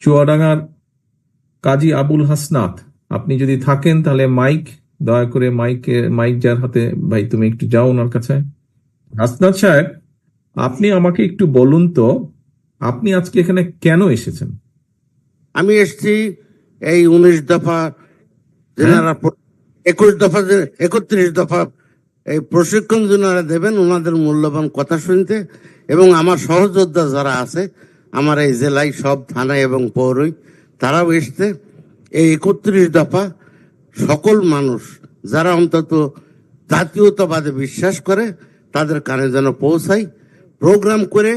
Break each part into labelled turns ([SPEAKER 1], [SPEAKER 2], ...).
[SPEAKER 1] চুয়াডাঙ্গার কাজী আবুল হাসনাত, আপনি যদি থাকেন তাহলে দয়া করে মাইক যার হাতে, ভাই তুমি একটু যাও ওনার কাছে। হাসনাত সাহেব, আপনি আমাকে একটু বলুন তো, আপনি আজকে এখানে কেন এসেছেন?
[SPEAKER 2] আমি এসছি এই 19 দফা যেনারা 21 দফা 31 দফা এই প্রশিক্ষণ যেনারা দেবেন ওনাদের মূল্যবান কথা শুনতে, এবং আমার সহযোদ্ধা যারা আছে আমার এই জেলায় সব থানায় এবং পৌরই তারাও এসছে এই 31 দফা সকল মানুষ যারা অন্তত জাতীয়তাবাদে বিশ্বাস করে তাদের কানে যেন পৌঁছায়, প্রোগ্রাম করে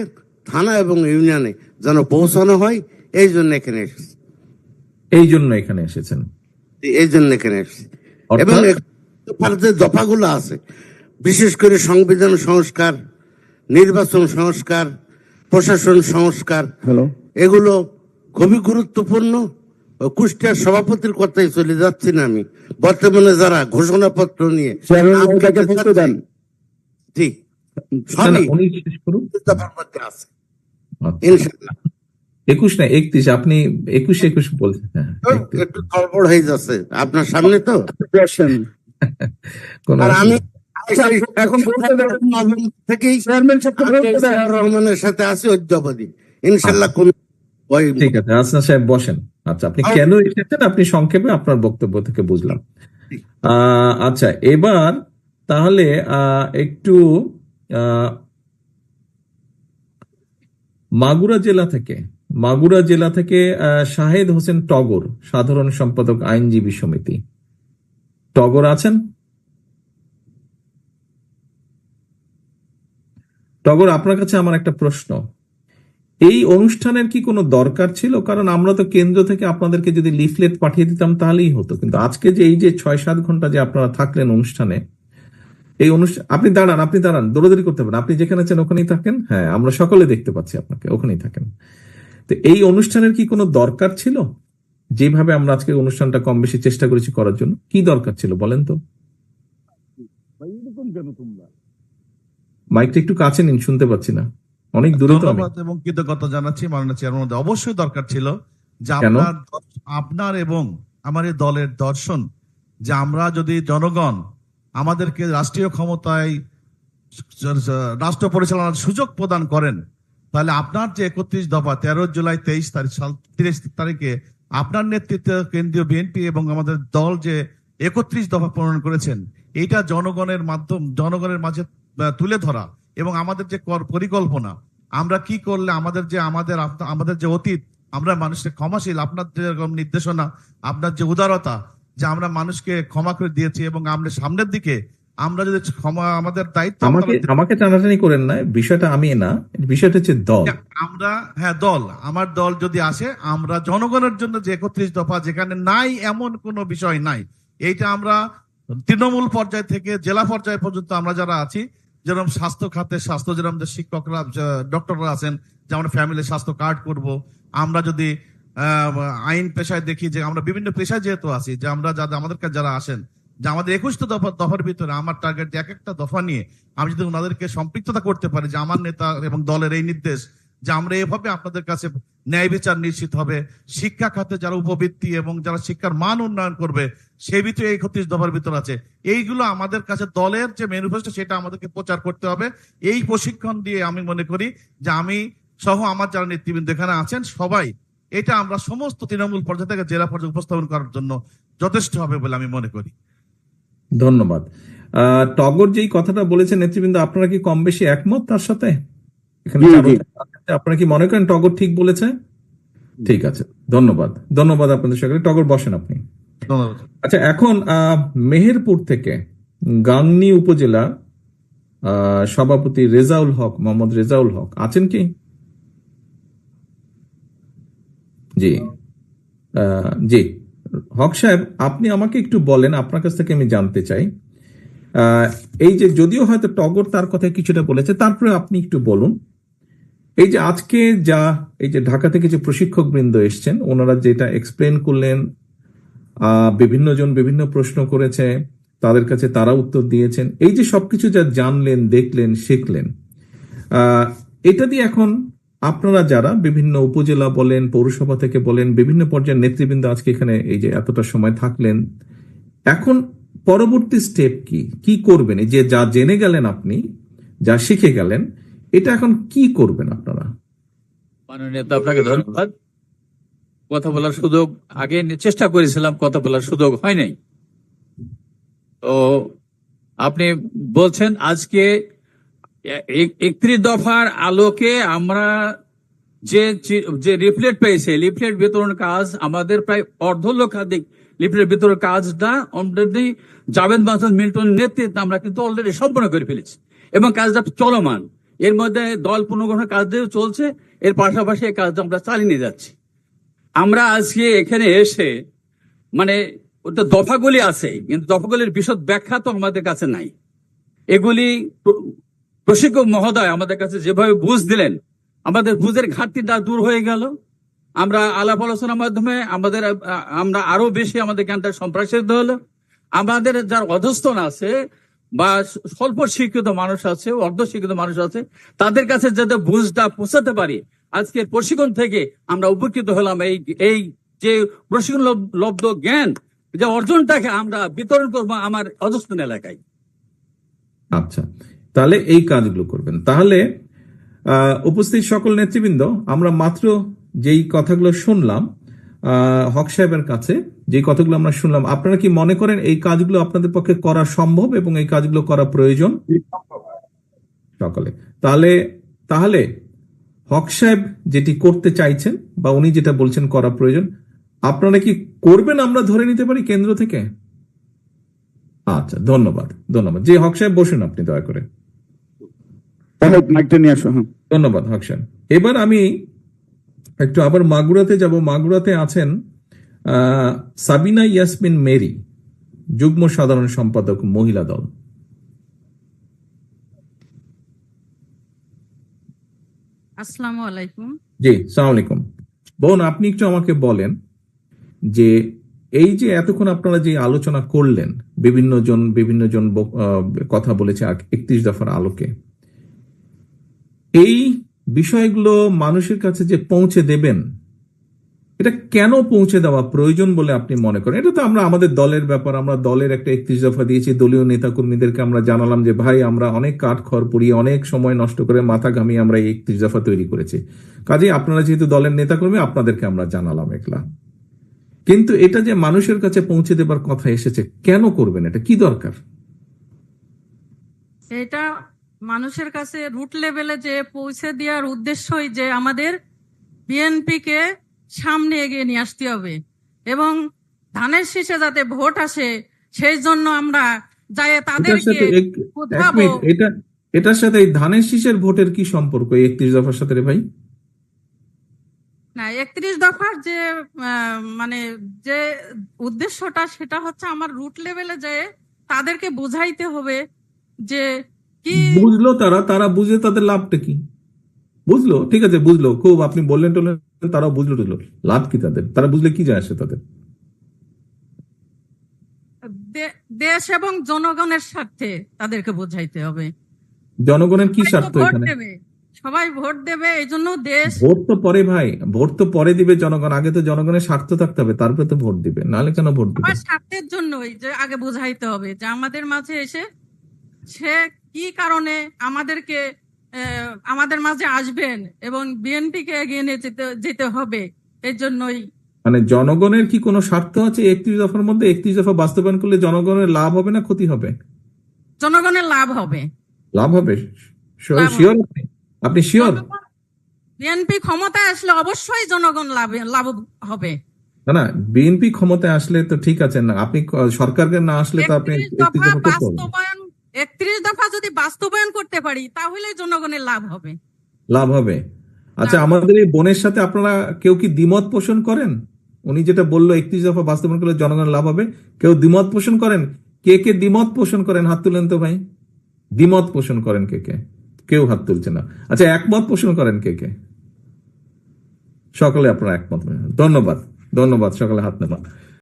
[SPEAKER 2] থানা এবং ইউনিয়নে যেন পৌঁছানো হয়, এই জন্য এখানে এসেছি।
[SPEAKER 1] এই জন্য এখানে এসেছেন?
[SPEAKER 2] এই জন্য এখানে এসেছি। এবং যে দফাগুলো আছে, বিশেষ করে সংবিধান সংস্কার, নির্বাচন সংস্কার, প্রশাসন সংস্কার, এগুলো খুবই গুরুত্বপূর্ণ। কুষ্টিয়ার সভাপতির কথাই চলে যাচ্ছি না আমি, বর্তমানে যারা ঘোষণাপত্র নিয়ে জি সবই দফার মধ্যে আছে ইনশাআল্লাহ।
[SPEAKER 1] 21 না 31, আপনি 21 বলছেন।
[SPEAKER 2] একটু গড়বড় হয়ে যাচ্ছে আপনার সামনে তো। আর আমি এখন থেকেই রহমানের সাথে আছি অদ্যাবধি ইনশাআল্লাহ। কোন
[SPEAKER 1] ঠিক আছে হাসনাত সাহেব বসেন। আচ্ছা, আপনি কেন এসেছেন আপনি সংক্ষেপে আপনার বক্তব্য থেকে বুঝলাম। আচ্ছা, এবার তাহলে একটু মাগুরা জেলা থেকে শাহেদ হোসেন টগর, সাধারণ সম্পাদক আইনজীবী সমিতি। টগর আছেন? টগর, আপনার কাছে আমার একটা প্রশ্ন, এই অনুষ্ঠানের কি কোনো দরকার ছিল? কারণ আমরা তো কেন্দ্র থেকে আপনাদেরকে যদি লিফলেট পাঠিয়ে দিতাম তাহলেই হতো, কিন্তু আজকে যে এই যে 6-7 ঘন্টা যে আপনারা থাকলেন অনুষ্ঠানে, এই অনুষ্ঠান আপনি দাঁড়ান, দৌড়াদৌড়ি করতে পারেন, আপনি যেখানে আছেন ওখানেই থাকেন। হ্যাঁ, আমরা সকলে দেখতে পাচ্ছি আপনাকে, ওখানেই থাকেন। তো এই অনুষ্ঠানের কি কোনো দরকার ছিল? যেভাবে আমরা আজকে অনুষ্ঠানটা কম বেশি চেষ্টা করেছি করার জন্য, কি দরকার ছিল বলেন তো? মাইকটা একটু কাছে নিন, শুনতে পাচ্ছি না, অনেক দূরে তো।
[SPEAKER 3] এবং কৃতজ্ঞতা জানাচ্ছি মাননীয় চেয়ারম্যান, অবশ্যই দরকার ছিল যে আপনার এবং আমার এই দলের দর্শন যে আমরা যদি জনগণ আমাদেরকে রাষ্ট্রীয় ক্ষমতায় রাষ্ট্র পরিচালনার সুযোগ প্রদান করেন, তাহলে আপনার যে 31 দফা 13 জুলাই 30 তারিখে আপনার নেতৃত্বে কেন্দ্রীয় বিএনপি এবং আমাদের দল যে 31 দফা প্রণয়ন করেছেন, এইটা জনগণের মাঝে তুলে ধরা এবং আমাদের যে পরিকল্পনা, আমরা কি করলে আমাদের যে অতীত, আমরা মানুষকে ক্ষমাশীল, আপনার যে নির্দেশনা, আপনার যে উদারতা, যে আমরা মানুষকে ক্ষমা করে দিয়েছি, এবং আমরা সামনের দিকে আমরা যদি ক্ষমা আমাদের দায়িত্ব।
[SPEAKER 1] আমাকে টানাটানি করেন না, বিষয়টা আমি না, বিষয়টা হচ্ছে দল।
[SPEAKER 3] আমরা দল, আমার দল যদি আসে, আমরা জনগণের জন্য যে 31 দফা যেখানে নাই এমন কোনো বিষয় নাই, এইটা আমরা তৃণমূল পর্যায় থেকে জেলা পর্যায় পর্যন্ত আমরা যারা আছি, যেরকম স্বাস্থ্য খাতে যেরকম শিক্ষকরা ডক্টররা আছেন, যে আমরা ফ্যামিলি স্বাস্থ্য কার্ড করব, আমরা যদি আইন পেশায় দেখি যে আমরা বিভিন্ন পেশায় যেহেতু আছি, যে আমরা আমাদের কাছে যারা আসেন, যে আমাদের 21 দফার ভিতরে আমার টার্গেট এক একটা দফা নিয়ে আমি যদি ওনাদেরকে সম্পৃক্ততা করতে পারি, যে আমার নেতা এবং দলের এই নির্দেশ যে আমরা এভাবে আপনাদের কাছে ন্যায় বিচার নিশ্চিত হবে, শিক্ষা খাতে যারা উপবৃত্তি এবং যারা শিক্ষার মান উন্নয়ন করবে সেই ভিতরে 31 দফার ভিতর আছে, এইগুলো আমাদের কাছে দলের যে ম্যানিফেস্টো সেটা আমাদেরকে প্রচার করতে হবে। এই প্রশিক্ষণ দিয়ে আমি মনে করি যে আমি সহ আমার যারা নেতৃবৃন্দ এখানে আছেন সবাই, এটা আমরা সমস্ত তৃণমূল পর্যায়ে থেকে জেলা পর্যায়ে উপস্থাপন করার জন্য যথেষ্ট হবে বলে আমি মনে করি।
[SPEAKER 1] ধন্যবাদ। টগর যেই কথাটা বলেছেন নেতৃবৃন্দ, আপনারা কি কম বেশি একমত তার সাথে? আপনারা কি মনে করেন টগর ঠিক বলেছে? ঠিক আছে, ধন্যবাদ আপনাদের সকলে। টগর বসেন আপনি। আচ্ছা, এখন মেহেরপুর থেকে গাংনী উপজেলা সভাপতি মোহাম্মদ রেজাউল হক আছেন কি? জি হক সাহেব, আপনি আমাকে একটু বলেন, আপনার কাছ থেকে আমি জানতে চাই, এই যে যদিও হয়তো টগর তার কথায় কিছুটা বলেছে, তারপরে আপনি একটু বলুন, এই যে আজকে এই যে ঢাকা থেকে যে প্রশিক্ষক বৃন্দ এসছেন, ওনারা যেটা এক্সপ্লেন করলেন, বিভিন্ন জন বিভিন্ন প্রশ্ন করেছে, তাদের কাছে তারা উত্তর দিয়েছেন, এই যে সবকিছু যা জানলেন, দেখলেন, শিখলেন, এটা দিয়ে এখন আপনারা যারা বিভিন্ন উপজেলা বলেন, পৌরসভা থেকে বলেন, বিভিন্ন পর্যায়ের নেতৃবৃন্দ আজকে এখানে এই যে এতটা সময় থাকলেন, এখন পরবর্তী স্টেপ কি কি করবেন? এই যে যা জেনে গেলেন, আপনি যা শিখে গেলেন, এটা এখন কি করবেন আপনারা?
[SPEAKER 4] মাননীয় নেতা, আপনাকে ধন্যবাদ। কথা বলার সুযোগ আগে চেষ্টা করেছিলাম, কথা বলার সুযোগ হয় নাই। তো আপনি বলছেন আজকে 31 দফার আলোকে আমরা যে যে লিফলেট পেয়েছে, লিফলেট বিতরণ কাজ আমাদের প্রায় অর্ধলক্ষাধিক লিফলেট বিতরণ কাজটা অলরেডি জাভেদ মাসুদ মিল্টন নেতৃত্বে আমরা কিন্তু অলরেডি সম্পন্ন করে ফেলেছি এবং কাজটা চলমান। এর মধ্যে দল পুনর্গঠনের কাজটিও চলছে, এর পাশাপাশি এই কাজটা আমরা চালিয়ে নিয়ে যাচ্ছি। আমরা আজকে এখানে এসে মানে ওটা দফাগুলি আছে, কিন্তু দফাগুলির বিশদ ব্যাখ্যা তো আমাদের কাছে নাই। এগুলি প্রশিক্ষক মহোদয় আমাদের কাছে যেভাবে বুঝ দিলেন, আমাদের বুঝের ঘাটতিটা দূর হয়ে গেল। আমরা আলাপ আলোচনার মাধ্যমে আমরা আরো বেশি আমাদের জ্ঞানটা সম্প্রসারিত হলো। আমাদের যার অধস্তন আছে বা স্বল্প শিক্ষিত মানুষ আছে, অর্ধ শিক্ষিত মানুষ আছে, তাদের কাছে যাতে বুঝটা পৌঁছাতে পারি, আজকের প্রশিক্ষণ থেকে আমরা উপকৃত হলাম। এই যে প্রশিক্ষণ লব্ধ জ্ঞান, যে অর্জনটাকে আমরা বিতরণ করবো আমার অধস্তন এলাকায়।
[SPEAKER 1] আচ্ছা, তাহলে এই কাজগুলো করবেন। তাহলে উপস্থিত সকল নেতৃবৃন্দ, আমরা মাত্র যেই কথাগুলো শুনলাম হক সাহেবের কাছে, যে কথাগুলো আমরা শুনলাম, আপনারা কি মনে করেন এই কাজগুলো আপনাদের পক্ষে করা সম্ভব এবং এই কাজগুলো করা প্রয়োজন সকলে? তাহলে হক সাহেব যেটি করতে চাইছেন বা উনি যেটা বলছেন করা প্রয়োজন, আপনারা কি করবেন আমরা ধরে নিতে পারি কেন্দ্র থেকে? আচ্ছা, ধন্যবাদ। যে হক সাহেব বসুন আপনি দয়া করে। ধন্যবাদ হক সাহেব। এবার আমি একটু আবার মাগুরাতে যাব। মাগুরাতে আছেন সাবিনা ইয়াসমিন মেরি, যুগ্ম সাধারণ সম্পাদক, মহিলা দল।
[SPEAKER 5] আসসালামু আলাইকুম।
[SPEAKER 1] জি, সালাম আলাইকুম। বোন, আপনি একটু আমাকে বলেন যে এই যে এতক্ষণ আপনারা যে আলোচনা করলেন, বিভিন্ন জন কথা বলেছে 31 দফার আলোকে, এই বিষয়গুলো মানুষের কাছে যে পৌঁছে দেবেন, এটা কেন পৌঁছে দেওয়া প্রয়োজন বলে আপনি মনে করেন? এটা তো আমরা আমাদের দলের ব্যাপার, আমরা দলের একটা 31 দফা দিয়েছি, দলীয় নেতা কর্মীদেরকে আমরা জানালাম যে ভাই, আমরা অনেক কাঠ খড় পুড়িয়ে অনেক সময় নষ্ট করে মাথা ঘামিয়ে আমরা এই 31 দফা তৈরি করেছি। কাজেই আপনারা যেহেতু দলের নেতা কর্মী, আপনাদেরকে আমরা জানালাম একলা। কিন্তু এটা যে মানুষের কাছে পৌঁছে দেবার কথা এসেছে, কেন করবেন? এটা কি দরকার?
[SPEAKER 5] এটা মানুষের কাছে রুট লেভেলে যে পৌঁছে দেওয়ার উদ্দেশ্যই যে আমাদের বিএনপি কে সামনে এগিয়ে নিয়ে আসতে হবে এবং ধানের শীষে যাতে ভোট আসে, সেই জন্য আমরা যাই তাদেরকে বোঝাবো।
[SPEAKER 1] এটার সাথে এই ধানের শীষের ভোটের কি সম্পর্ক 31 দফার সাথে রে ভাই?
[SPEAKER 5] না, 31 দফার যে মানে যে উদ্দেশ্যটা, সেটা হচ্ছে আমার রুট লেভেলে যে তাদেরকে বুঝাইতে হবে যে কি
[SPEAKER 1] বুঝলো তারা বুঝে তাদের লাভটা কি? বুঝলো, ঠিক আছে, বুঝলো, খুব আপনি বললেন টলেন, তারাও বুঝলো, লাভ কি তাদের? তারা বুঝলে কি যায় আসে তাদের?
[SPEAKER 5] দেশ এবং জনগণের স্বার্থে তাদেরকে বোঝাইতে হবে।
[SPEAKER 1] জনগণের কি স্বার্থ
[SPEAKER 5] ভোট
[SPEAKER 1] এখানে?
[SPEAKER 5] দেবে, সবাই ভোট দেবে, এই জন্য দেশ।
[SPEAKER 1] ভোট তো পরে ভাই, ভোট তো পরে দিবে জনগণ, আগে তো জনগণের স্বার্থ থাকতে হবে, তারপরে তো ভোট দিবে, নাহলে কেন ভোট দিবে?
[SPEAKER 5] সবার স্বার্থের জন্যই যে আগে বোঝাইতে হবে যে আমাদের মাঝে এসে সে কি কারণে আমাদেরকে আমাদের মাঝে আসবেন এবং বিএনপি কে এগিয়ে নিয়ে যেতে হবে। এই জন্যই
[SPEAKER 1] মানে জনগণের কি কোনো স্বার্থ আছে 31 দফার মধ্যে? 31 দফা বাস্তবায়ন করলে জনগণের লাভ হবে না ক্ষতি হবে?
[SPEAKER 5] জনগণের লাভ হবে।
[SPEAKER 1] লাভ হবে? শিওর? আপনি শিওর?
[SPEAKER 5] বিএনপি ক্ষমতায় আসলে অবশ্যই জনগণ লাভ হবে।
[SPEAKER 1] না, বিএনপি ক্ষমতায় আসলে তো ঠিক আছে, না আপনি সরকারকে না আসলে তো আপনি
[SPEAKER 5] 31 দফা যদি বাস্তবায়ন করতে পারি, তাহলে জনগণের লাভ হবে।
[SPEAKER 1] লাভ হবে। আচ্ছা, আমাদের এই বোনের সাথে আপনারা কেউ কি দ্বিমত পোষণ করেন? উনি যেটা বললো 31 দফা বাস্তবায়ন করলে জনগণের লাভ হবে, কেউ দ্বিমত পোষণ করেন? কে দ্বিমত পোষণ করেন? হাত তুলেন তো ভাই। দ্বিমত পোষণ করেন কে? কেউ হাত তুলছে না। আচ্ছা, একমত পোষণ করেন কে? সকলে আপনারা একমত। ধন্যবাদ, সকলে হাত নেবা।